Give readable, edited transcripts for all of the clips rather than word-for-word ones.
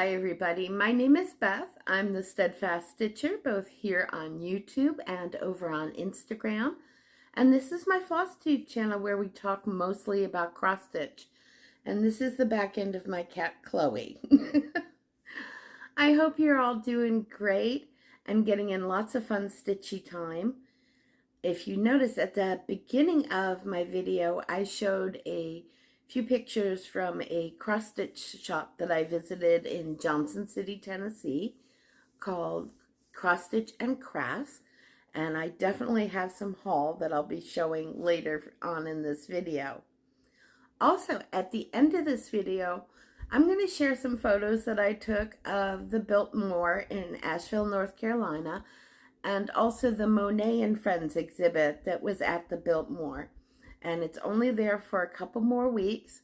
Hi everybody, my name is Beth. I'm the Steadfast Stitcher, both here on YouTube and over on Instagram. And this is my Flosstube channel where we talk mostly about cross stitch. And this is the back end of my cat Chloe. I hope you're all doing great and getting in lots of fun stitchy time. If you notice at the beginning of my video, I showed a few pictures from a cross stitch shop that I visited in Johnson City, Tennessee, called Cross Stitch and Crafts, and I definitely have some haul that I'll be showing later on in this video. Also, at the end of this video, I'm going to share some photos that I took of the Biltmore in Asheville, North Carolina, and also the Monet and Friends exhibit that was at the Biltmore. And it's only there for a couple more weeks.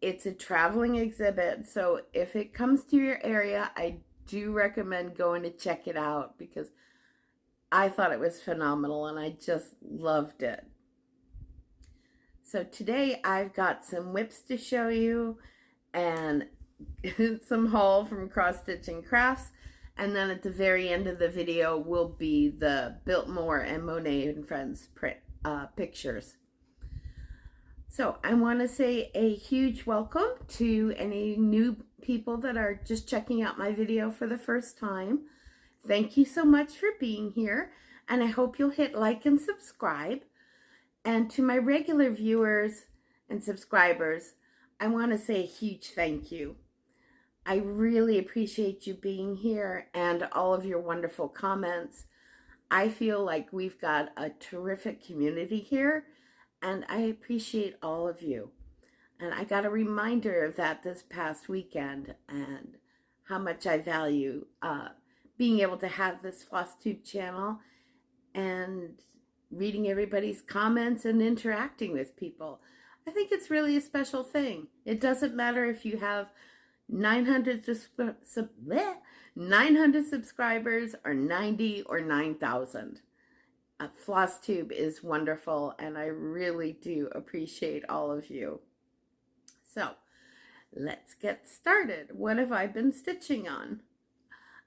It's a traveling exhibit, so if it comes to your area, I do recommend going to check it out because I thought it was phenomenal and I just loved it. So today I've got some whips to show you and some haul from Cross Stitch and Crafts, and then at the very end of the video will be the Biltmore and Monet and Friends pictures. So I want to say a huge welcome to any new people that are just checking out my video for the first time. Thank you so much for being here, and I hope you'll hit like and subscribe. And to my regular viewers and subscribers, I want to say a huge thank you. I really appreciate you being here and all of your wonderful comments. I feel like we've got a terrific community here, and I appreciate all of you. And I got a reminder of that this past weekend and how much I value being able to have this Flosstube channel and reading everybody's comments and interacting with people. I think it's really a special thing. It doesn't matter if you have 900 subscribers or 90 or 9,000. Flosstube is wonderful, and I really do appreciate all of you. So, let's get started. What have I been stitching on?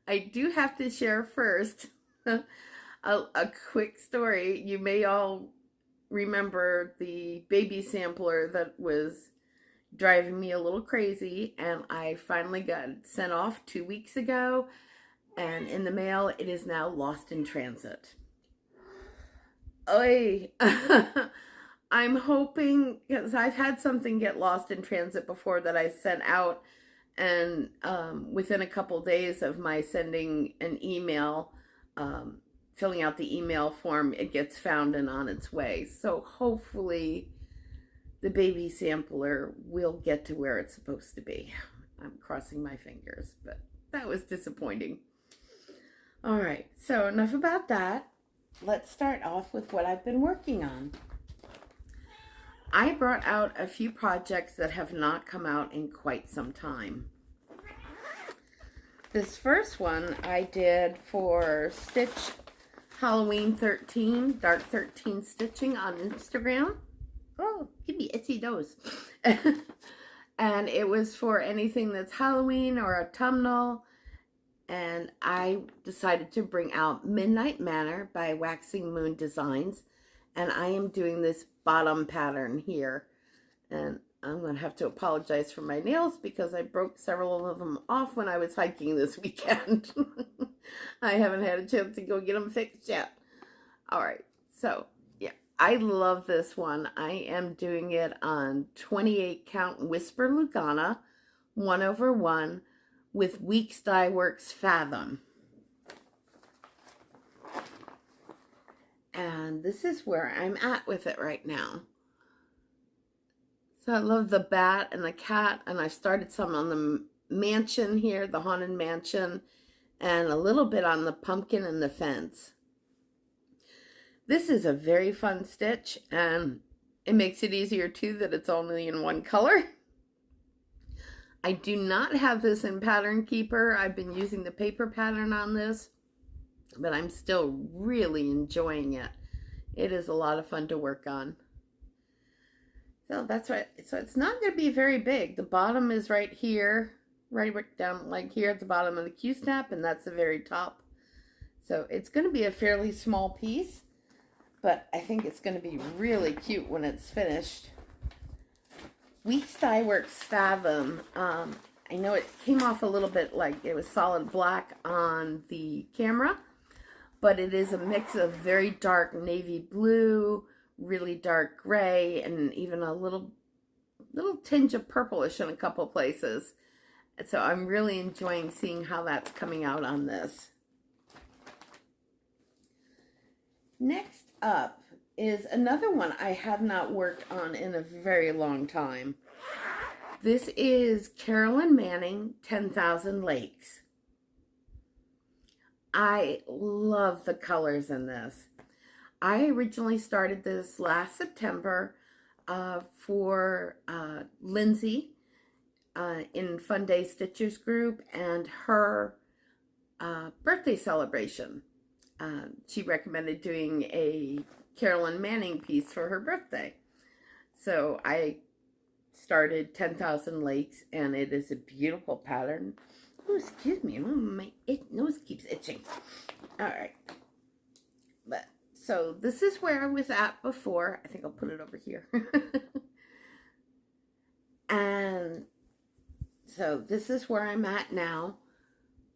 I do have to share first a quick story. You may all remember the baby sampler that was driving me a little crazy, and I finally got it sent off 2 weeks ago, and in the mail it is now lost in transit. Oy. I'm hoping, because I've had something get lost in transit before that I sent out, and within a couple days of my sending an email, filling out the email form, it gets found and on its way. So hopefully the baby sampler will get to where it's supposed to be. I'm crossing my fingers, but that was disappointing. All right, so enough about that. Let's start off with what I've been working on. I brought out a few projects that have not come out in quite some time. This first one I did for Stitch Halloween 13, Dark 13 Stitching on Instagram. Oh, give me itchy nose. And it was for anything that's Halloween or autumnal. And I decided to bring out Midnight Manor by Waxing Moon Designs, and I am doing this bottom pattern here, and I'm going to have to apologize for my nails because I broke several of them off when I was hiking this weekend. I haven't had a chance to go get them fixed yet. Alright, so yeah, I love this one. I am doing it on 28 count Whisper Lugana 1/1 with Weeks Dye Works Fathom. And this is where I'm at with it right now. So I love the bat and the cat, and I started some on the mansion here, the haunted mansion, and a little bit on the pumpkin and the fence. This is a very fun stitch, and it makes it easier too that it's only in one color. I do not have this in Pattern Keeper. I've been using the paper pattern on this, but I'm still really enjoying it. It is a lot of fun to work on. So that's right. So it's not going to be very big. The bottom is right here, right down like here at the bottom of the Q-snap, and that's the very top. So it's going to be a fairly small piece, but I think it's going to be really cute when it's finished. Weeks Dye Works Fathom. I know it came off a little bit like it was solid black on the camera, but it is a mix of very dark navy blue, really dark gray, and even a little tinge of purplish in a couple places. So I'm really enjoying seeing how that's coming out on this. Next up is another one I have not worked on in a very long time. This is Carolyn Manning, 10,000 Lakes. I love the colors in this. I originally started this last September for Lindsay in Fun Day Stitchers group and her birthday celebration. She recommended doing a Carolyn Manning piece for her birthday. So I started 10,000 Lakes, and it is a beautiful pattern. Oh, excuse me, my nose keeps itching. All right. But so this is where I was at before. I think I'll put it over here. And so this is where I'm at now.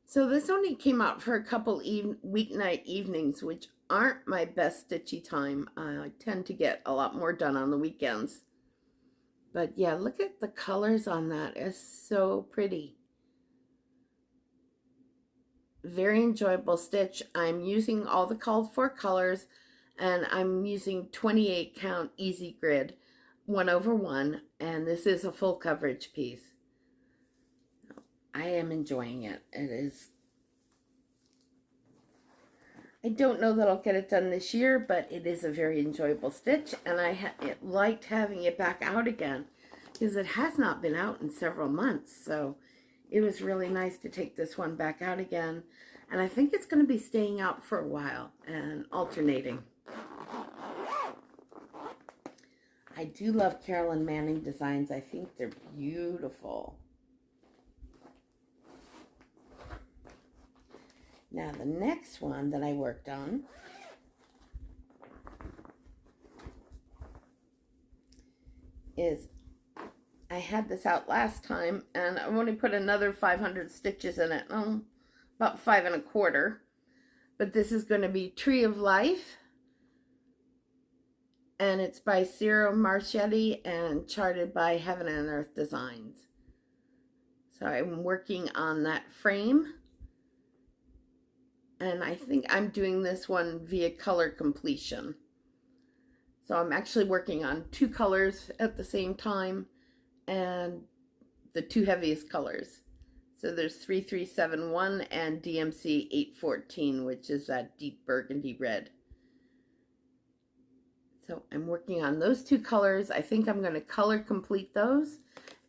So this only came out for a couple weeknight evenings, which aren't my best stitchy time. I tend to get a lot more done on the weekends. But yeah, look at the colors on that. It's so pretty. Very enjoyable stitch. I'm using all the called for colors, and I'm using 28 count easy grid 1/1, and this is a full coverage piece. I am enjoying it. It is. I don't know that I'll get it done this year, but it is a very enjoyable stitch, and I liked having it back out again because it has not been out in several months. So it was really nice to take this one back out again, and I think it's going to be staying out for a while and alternating. I do love Carolyn Manning designs. I think they're beautiful. Now the next one that I worked on is, I had this out last time and I've only put another 500 stitches in it, about 5 1/4. But this is going to be Tree of Life, and it's by Ciro, Marchetti, and charted by Heaven and Earth Designs. So I'm working on that frame. And I think I'm doing this one via color completion. So I'm actually working on 2 colors at the same time, and the 2 heaviest colors. So there's 3371 and DMC 814, which is that deep burgundy red. So I'm working on those 2 colors. I think I'm going to color complete those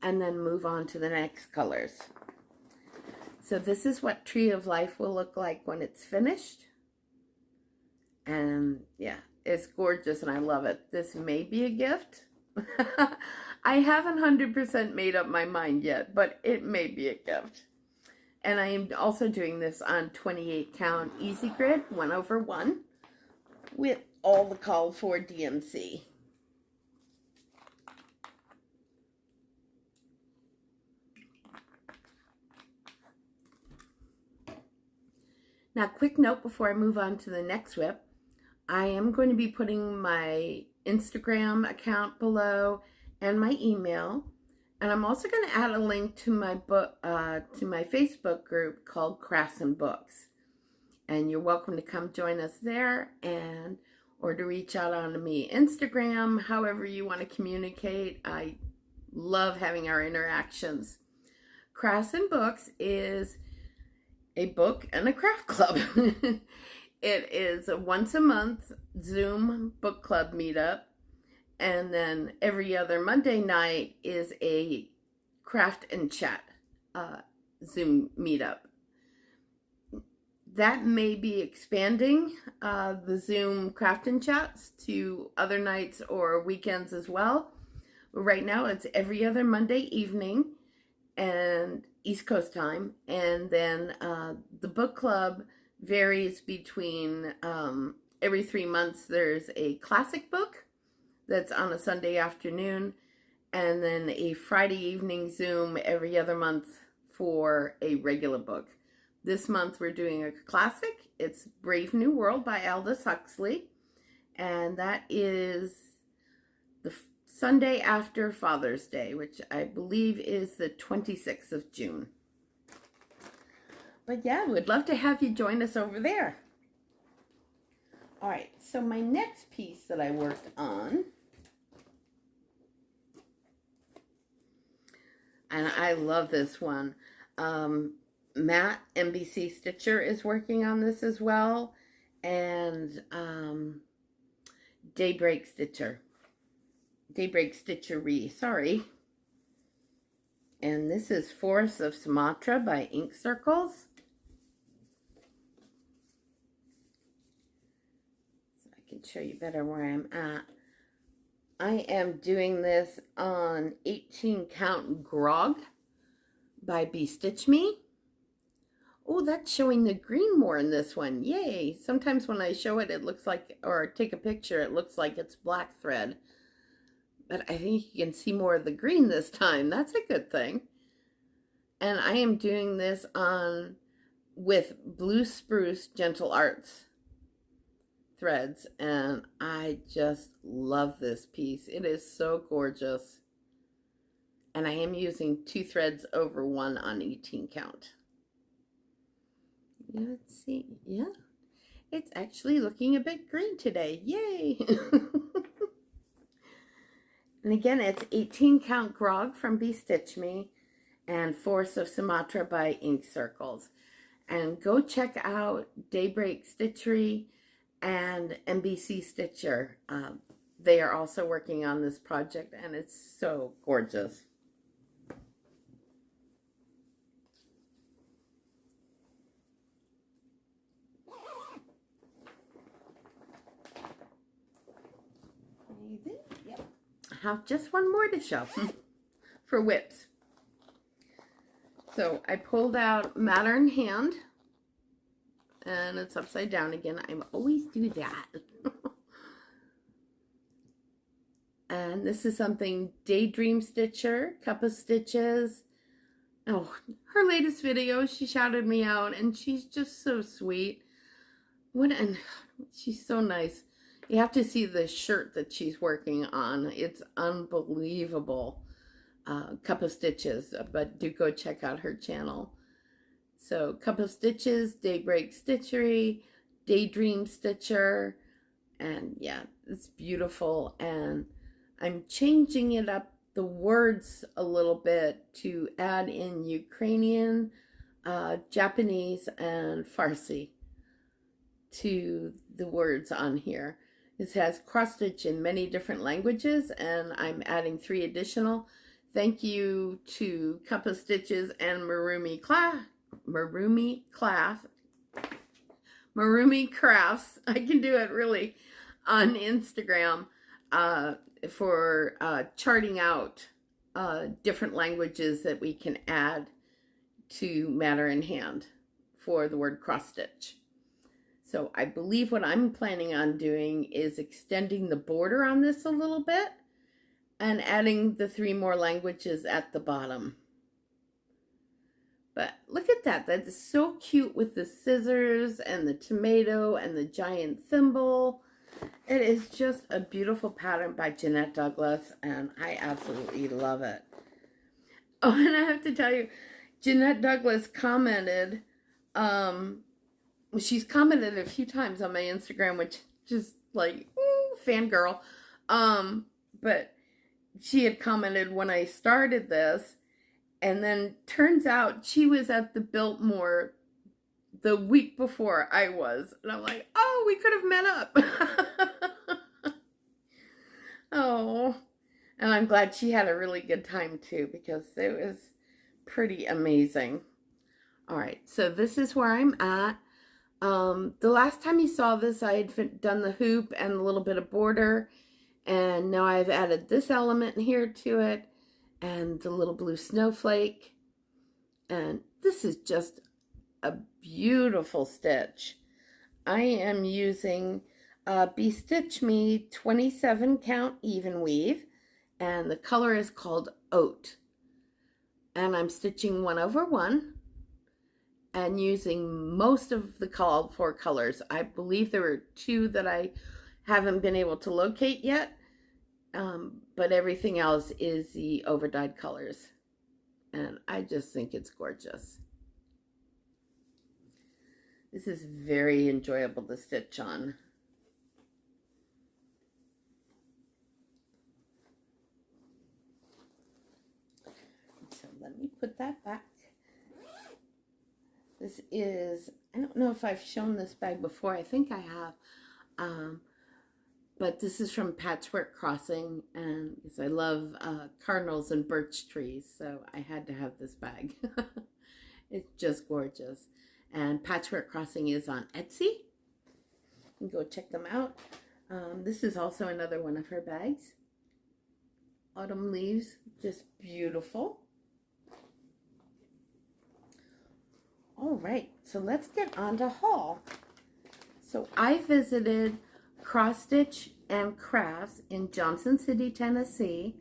and then move on to the next colors. So this is what Tree of Life will look like when it's finished. And yeah, it's gorgeous and I love it. This may be a gift. I haven't 100% made up my mind yet, but it may be a gift. And I am also doing this on 28 count easy grid 1/1 with all the called for DMC. Now, quick note before I move on to the next whip, I am going to be putting my Instagram account below and my email, and I'm also going to add a link to my book, to my Facebook group called Crafts and Books, and you're welcome to come join us there, and or to reach out on me Instagram, however you want to communicate. I love having our interactions. Crafts and Books is a book and a craft club. It is a once a month Zoom book club meetup, and then every other Monday night is a craft and chat Zoom meetup. That may be expanding the Zoom craft and chats to other nights or weekends as well. Right now it's every other Monday evening, and East Coast time. And then the book club varies between every 3 months there's a classic book that's on a Sunday afternoon, and then a Friday evening Zoom every other month for a regular book. This month we're doing a classic. It's Brave New World by Aldous Huxley, and that is the Sunday after Father's Day, which I believe is the 26th of June. But yeah, we'd love to have you join us over there. All right, so my next piece that I worked on, and I love this one. Matt, NBC Stitcher, is working on this as well, and Daybreak Stitchery, sorry. And this is Forests of Sumatra by Ink Circles. So I can show you better where I'm at. I am doing this on 18 Count Grog by Stitch Me. Oh, that's showing the green more in this one. Yay! Sometimes when I show it, it looks like, or take a picture, it looks like it's black thread. But I think you can see more of the green this time. That's a good thing. And I am doing this on with Blue Spruce Gentle Arts threads, and I just love this piece. It is so gorgeous. And I am using 2 threads over 1 on 18 count. Let's see. Yeah, it's actually looking a bit green today. Yay! And again, it's 18 Count Grog from Stitch Me and Forests of Sumatra by Ink Circles. And go check out Daybreak Stitchery and NBC Stitcher. They are also working on this project, and it's so gorgeous. Yep. I have just one more to show for whips. So I pulled out Matter in Hand, and it's upside down again. I always do that. And this is something Daydream Stitcher, Cup of Stitches. Oh, her latest video, she shouted me out, and she's just so sweet. And she's so nice. You have to see the shirt that she's working on. It's unbelievable. Cup of Stitches, but do go check out her channel. So Cup of Stitches, Daybreak Stitchery, Daydream Stitcher, and yeah, it's beautiful. And I'm changing it up, the words a little bit, to add in Ukrainian, Japanese, and Farsi to the words on here. This has cross stitch in many different languages, and I'm adding 3 additional. Thank you to Cup of Stitches and Marumi Crafts. I can do it really on Instagram for charting out different languages that we can add to Matter in Hand for the word cross stitch. So I believe what I'm planning on doing is extending the border on this a little bit and adding the 3 more languages at the bottom. But look at that. That is so cute with the scissors and the tomato and the giant thimble. It is just a beautiful pattern by Jeannette Douglas, and I absolutely love it. Oh, and I have to tell you, Jeannette Douglas commented, she's commented a few times on my Instagram, which just like, ooh, fangirl. But she had commented when I started this, and then turns out she was at the Biltmore the week before I was. And I'm like, oh, we could have met up. Oh, and I'm glad she had a really good time too, because it was pretty amazing. All right, so this is where I'm at. The last time you saw this, I had done the hoop and a little bit of border, and now I've added this element here to it and the little blue snowflake. And this is just a beautiful stitch. I am using Be Stitch Me 27 count even weave, and the color is called Oat. And I'm stitching 1 over 1 and using most of the called for colors. I believe there were 2 that I haven't been able to locate yet, but everything else is the overdyed colors. And I just think it's gorgeous. This is very enjoyable to stitch on. So let me put that back. This is, I don't know if I've shown this bag before. I think I have. But this is from Patchwork Crossing, and because I love cardinals and birch trees, so I had to have this bag. It's just gorgeous. And Patchwork Crossing is on Etsy. You can go check them out. This is also another one of her bags. Autumn leaves, just beautiful. All right, so let's get on to haul. So I visited Cross Stitch and Crafts in Johnson City, Tennessee.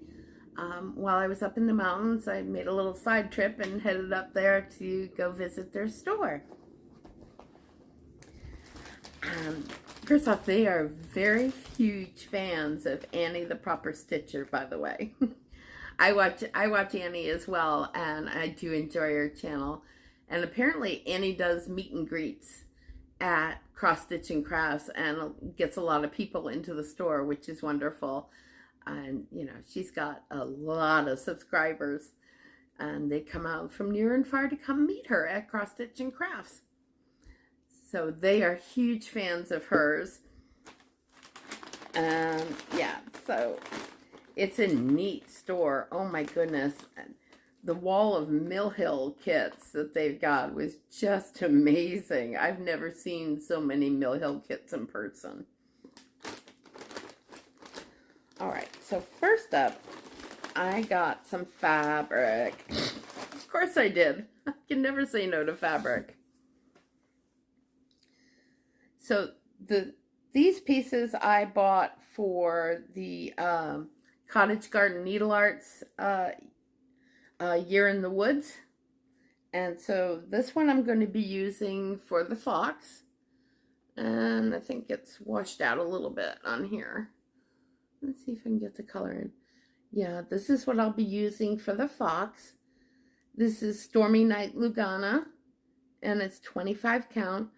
While I was up in the mountains, I made a little side trip and headed up there to go visit their store. First off, they are very huge fans of Annie the Proper Stitcher, by the way. I watch Annie as well, and I do enjoy her channel. And apparently Annie does meet and greets at Cross Stitch and Crafts and gets a lot of people into the store, which is wonderful. And you know, she's got a lot of subscribers, and they come out from near and far to come meet her at Cross Stitch and Crafts. So they are huge fans of hers. Yeah, so it's a neat store. Oh my goodness. The wall of Mill Hill kits that they've got was just amazing. I've never seen so many Mill Hill kits in person. All right, so first up, I got some fabric. Of course I did. I can never say no to fabric. So these pieces I bought for the Cottage Garden Needle Arts Year in the Woods. And so this one I'm going to be using for the fox. And I think it's washed out a little bit on here. Let's see if I can get the color in. Yeah, this is what I'll be using for the fox. This is Stormy Night Lugana, and it's 25 count.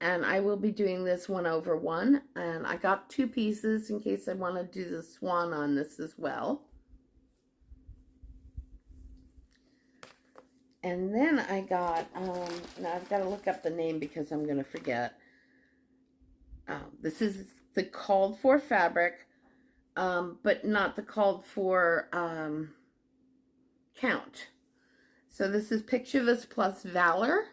And I will be doing this 1 over 1. And I got 2 pieces in case I want to do the swan on this as well. And then I got, now I've got to look up the name because I'm going to forget. This is the called for fabric, but not the called for count. So this is Picture This Plus Valor.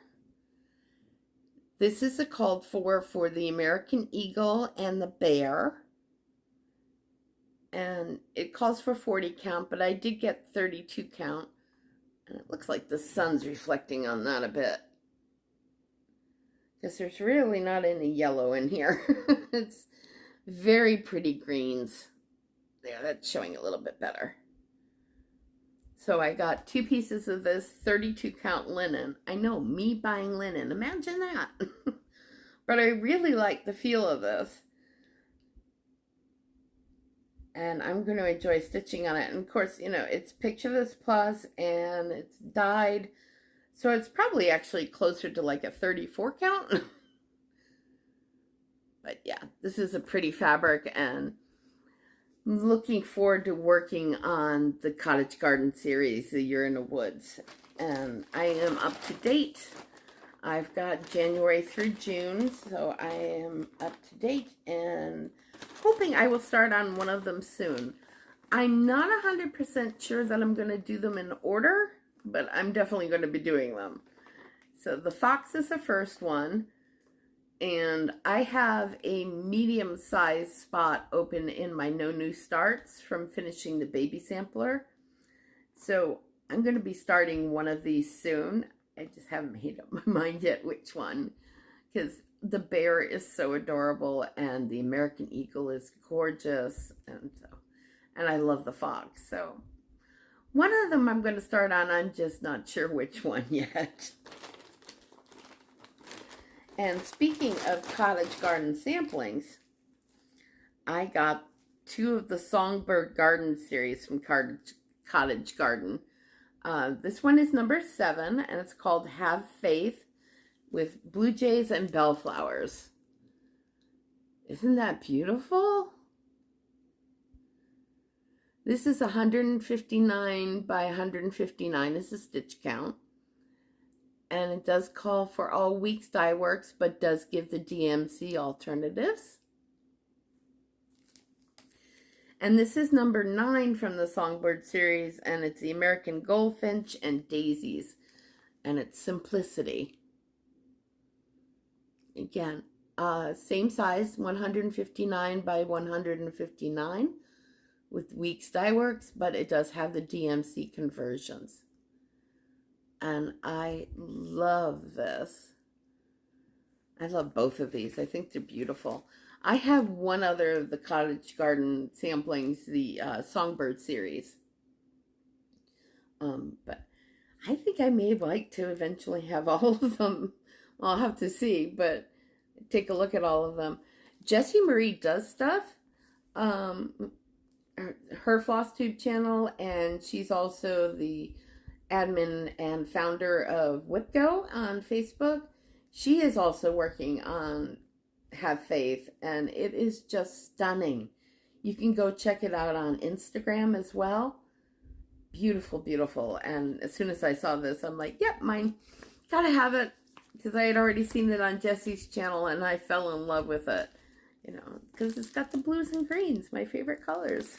This is a called for the American Eagle and the Bear. And it calls for 40 count, but I did get 32 count. And it looks like the sun's reflecting on that a bit. Because there's really not any yellow in here. It's very pretty greens. There, that's showing a little bit better. So I got 2 pieces of this 32 count linen. I know, me buying linen. Imagine that. But I really like the feel of this. And I'm going to enjoy stitching on it. And of course, you know, it's Picture This Plus and it's dyed. So it's probably actually closer to like a 34 count. But yeah, this is a pretty fabric, and I'm looking forward to working on the Cottage Garden series, The Year in the Woods. And I am up to date. I've got January through June, so I am up to date and hoping I will start on one of them soon. I'm not 100% sure that I'm going to do them in order, but I'm definitely going to be doing them. So the fox is the first one, and I have a medium-sized spot open in my No New Starts from finishing the baby sampler. So I'm going to be starting one of these soon. I just haven't made up my mind yet which one, because the bear is so adorable and the American eagle is gorgeous, and I love the fox. So one of them I'm going to start on. I'm just not sure which one yet. And speaking of Cottage Garden samplings, I got 2 of the Songbird Garden series from Cottage Garden. This one is number 7, and it's called Have Faith, with blue jays and bellflowers. Isn't that beautiful? This is 159 by 159 is the stitch count. And it does call for all weeks dye works, but does give the DMC alternatives. And this is number 9 from the Songbird series, and it's the American Goldfinch and Daisies, and it's Simplicity. Again, same size, 159 by 159 with weeks dye works, but it does have the DMC conversions. And I love this. I love both of these. I think they're beautiful. I have one other of the Cottage Garden samplings, the Songbird series. But I think I may like to eventually have all of them. Well, I'll have to see, but take a look at all of them. Jessie Marie does stuff. Her Flosstube channel, and she's also the admin and founder of WhipGo on Facebook. She is also working on Have Faith, and it is just stunning. You can go check it out on Instagram as well. Beautiful, beautiful. And as soon as I saw this, I'm like, yep, mine. Gotta have it, because I had already seen it on Jessie's channel, and I fell in love with it. You know, because it's got the blues and greens, my favorite colors.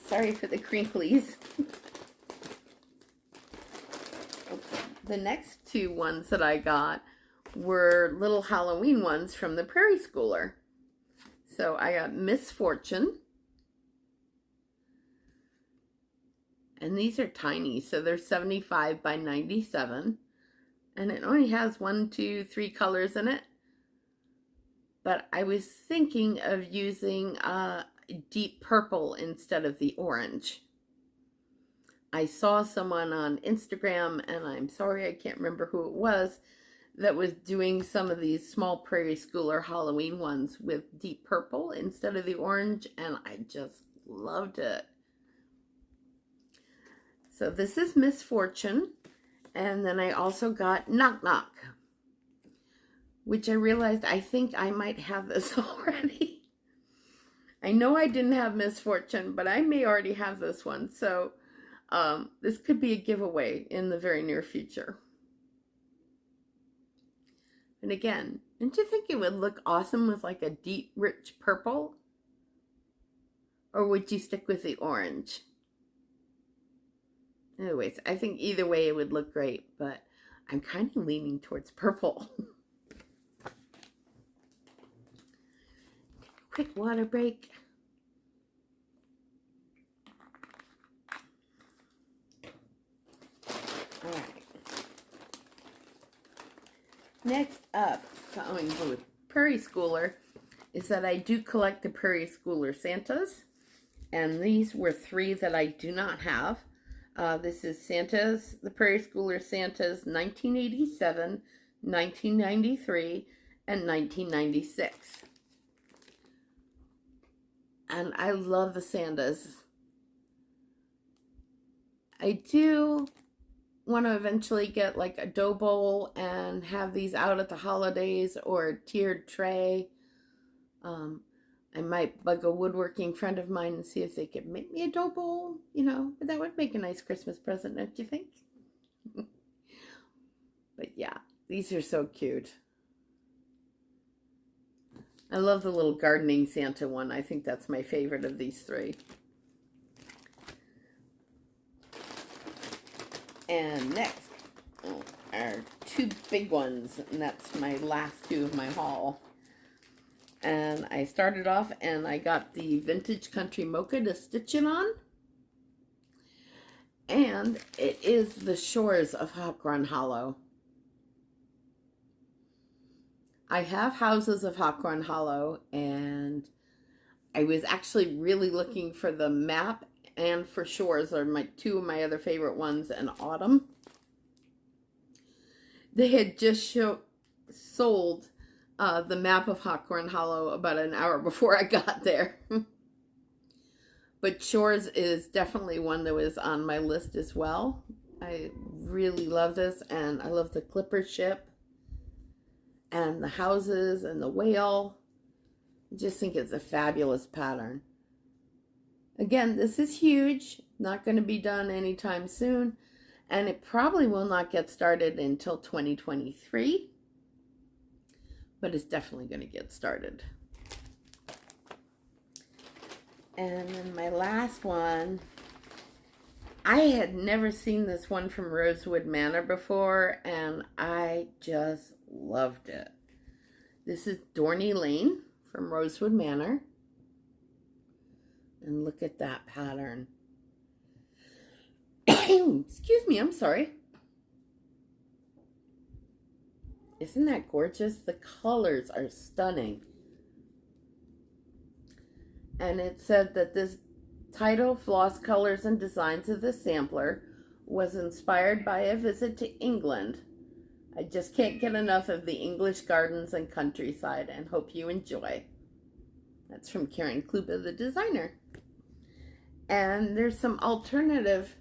Sorry for the crinklies. Okay. The next 2 ones that I got were little Halloween ones from the Prairie Schooler. So I got Misfortune. And these are tiny, so they're 75 by 97. And it only has 1, 2, 3 colors in it. But I was thinking of using deep purple instead of the orange. I saw someone on Instagram, and I'm sorry I can't remember who it was, that was doing some of these small Prairie Schooler Halloween ones with deep purple instead of the orange, and I just loved it. So this is Misfortune, and then I also got Knock Knock, which I realized I think I might have this already. I know I didn't have Misfortune, but I may already have this one, so this could be a giveaway in the very near future. And again, don't you think it would look awesome with like a deep, rich purple? Or would you stick with the orange? Anyways, I think either way it would look great, but I'm kind of leaning towards purple. Quick water break. All right. Next up, following with Prairie Schooler, is that I do collect the Prairie Schooler Santas, and these were 3 that I do not have. This is Santa's, the Prairie Schooler Santas 1987, 1993, and 1996. And I love the Santas. I do want to eventually get like a dough bowl and have these out at the holidays, or a tiered tray. I might bug a woodworking friend of mine and see if they could make me a dough bowl, you know, but that would make a nice Christmas present, don't you think? But yeah, these are so cute. I love the little gardening Santa one. I think that's my favorite of these 3. And next are 2 big ones, and that's my last 2 of my haul. And I started off and I got the Vintage Country Mocha to stitch it on. And it is the shores of Hawk Run Hollow. I have houses of Hawk Run Hollow, and I was actually really looking for the map and for shores are two of my other favorite ones in autumn. They had just sold the map of Hawk Run Hollow about an hour before I got there. But shores is definitely one that was on my list as well. I really love this, and I love the clipper ship and the houses and the whale. I just think it's a fabulous pattern. Again, this is huge, not going to be done anytime soon, and it probably will not get started until 2023, but it's definitely going to get started. And then my last one, I had never seen this one from Rosewood Manor before, and I just loved it. This is Dorney Lane from Rosewood Manor. And look at that pattern. Excuse me, I'm sorry. Isn't that gorgeous? The colors are stunning. And it said that this title, Floss Colors and Designs of the Sampler, was inspired by a visit to England. I just can't get enough of the English gardens and countryside, and hope you enjoy. That's from Karen Kluba, the designer. And there's some alternative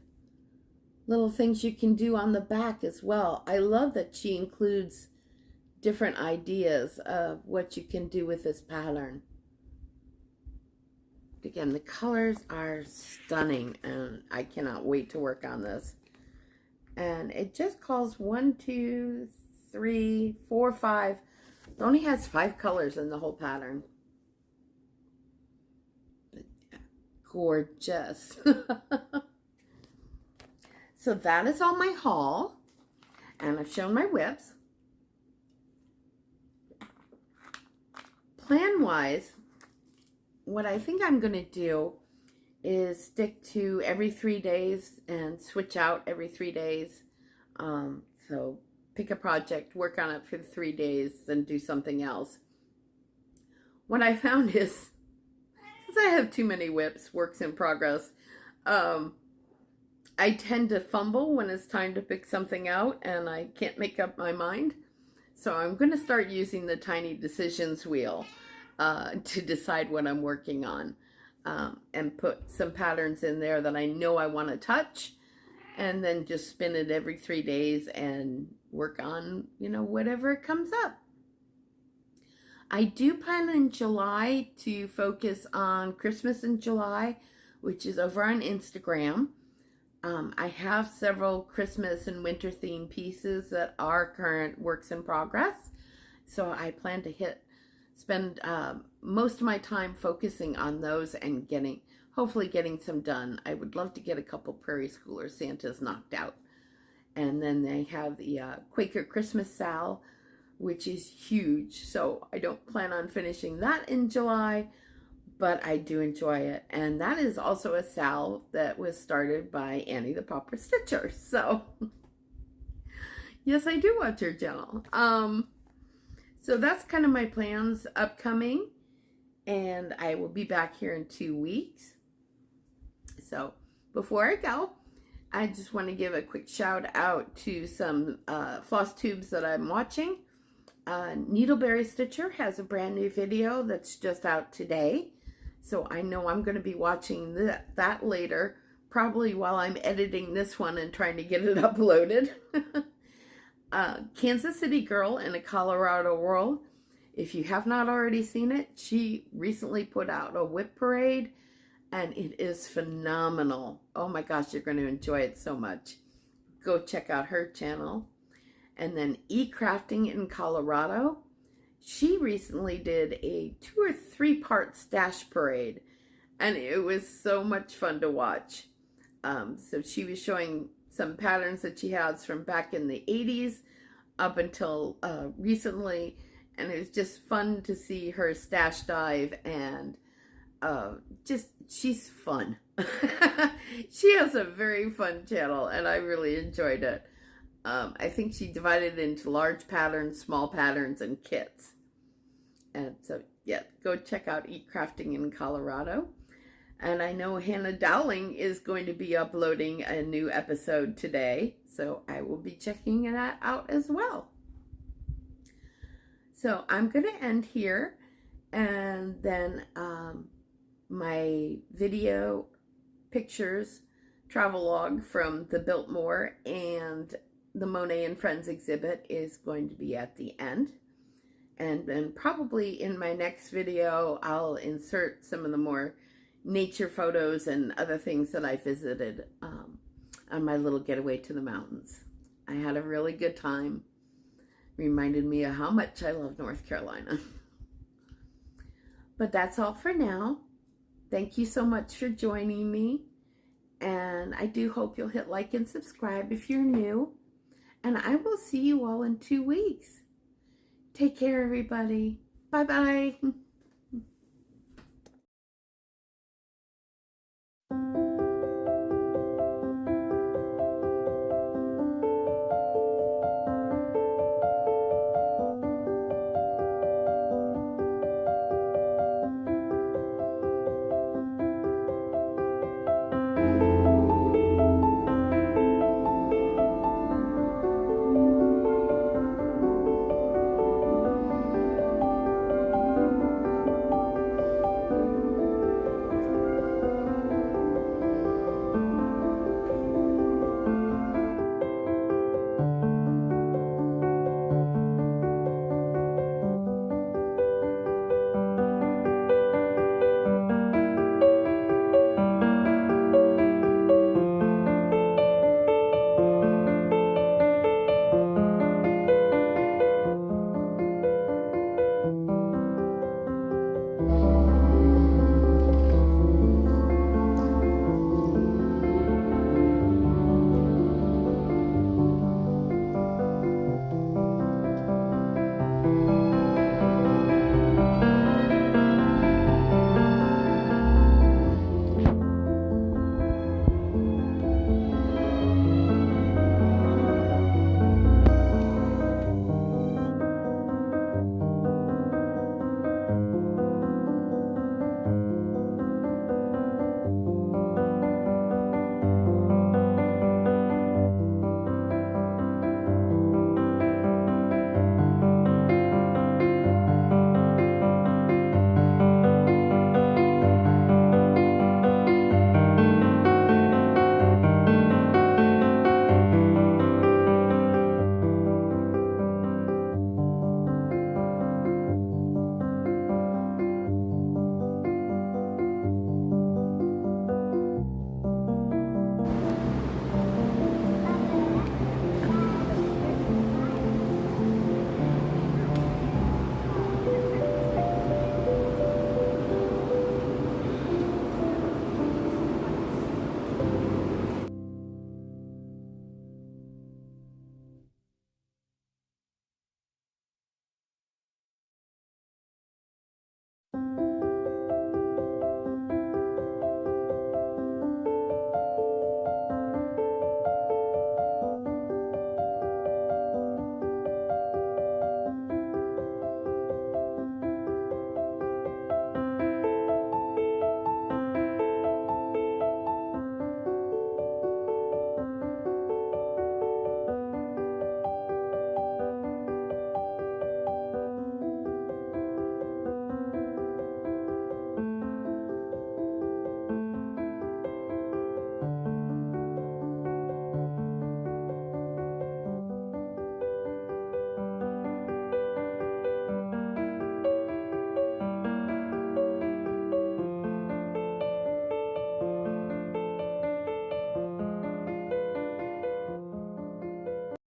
little things you can do on the back as well. I love that she includes different ideas of what you can do with this pattern. Again, the colors are stunning, and I cannot wait to work on this. And it just calls 1, 2, 3, 4, 5. It only has 5 colors in the whole pattern. Gorgeous. So that is all my haul, and I've shown my whips. Plan-wise, what I think I'm going to do is stick to every 3 days and switch out every 3 days. So pick a project, work on it for 3 days, then do something else. What I found is, since I have too many whips, works in progress, I tend to fumble when it's time to pick something out, and I can't make up my mind. So I'm going to start using the tiny decisions wheel to decide what I'm working on, and put some patterns in there that I know I want to touch, and then just spin it every 3 days and work on, whatever comes up. I do plan in July to focus on Christmas in July, which is over on Instagram. I have several Christmas and winter themed pieces that are current works in progress. So I plan to spend most of my time focusing on those and hopefully getting some done. I would love to get a couple Prairie Schooler Santas knocked out. And then they have the Quaker Christmas Sal, which is huge. So I don't plan on finishing that in July, but I do enjoy it. And that is also a sal that was started by Annie the Pauper Stitcher. So yes, I do watch her channel. So that's kind of my plans upcoming, and I will be back here in 2 weeks. So before I go, I just want to give a quick shout out to some Flosstubes that I'm watching. Needleberry Stitcher has a brand new video that's just out today. So I know I'm going to be watching that later, probably while I'm editing this one and trying to get it uploaded. Kansas City Girl in a Colorado World. If you have not already seen it, she recently put out a whip parade, and it is phenomenal. Oh my gosh, you're going to enjoy it so much. Go check out her channel. And then E-Crafting in Colorado. She recently did a 2 or 3 part stash parade, and it was so much fun to watch. So she was showing some patterns that she has from back in the 80s up until recently, and it was just fun to see her stash dive and she's fun. She has a very fun channel, and I really enjoyed it. I think she divided it into large patterns, small patterns, and kits. And so, yeah, go check out Eat Crafting in Colorado. And I know Hannah Dowling is going to be uploading a new episode today, so I will be checking that out as well. So I'm going to end here, and then my video, pictures, travelogue from the Biltmore and the Monet and Friends exhibit is going to be at the end. And then probably in my next video, I'll insert some of the more nature photos and other things that I visited on my little getaway to the mountains. I had a really good time. Reminded me of how much I love North Carolina. But that's all for now. Thank you so much for joining me. And I do hope you'll hit like and subscribe if you're new. And I will see you all in 2 weeks. Take care, everybody. Bye-bye.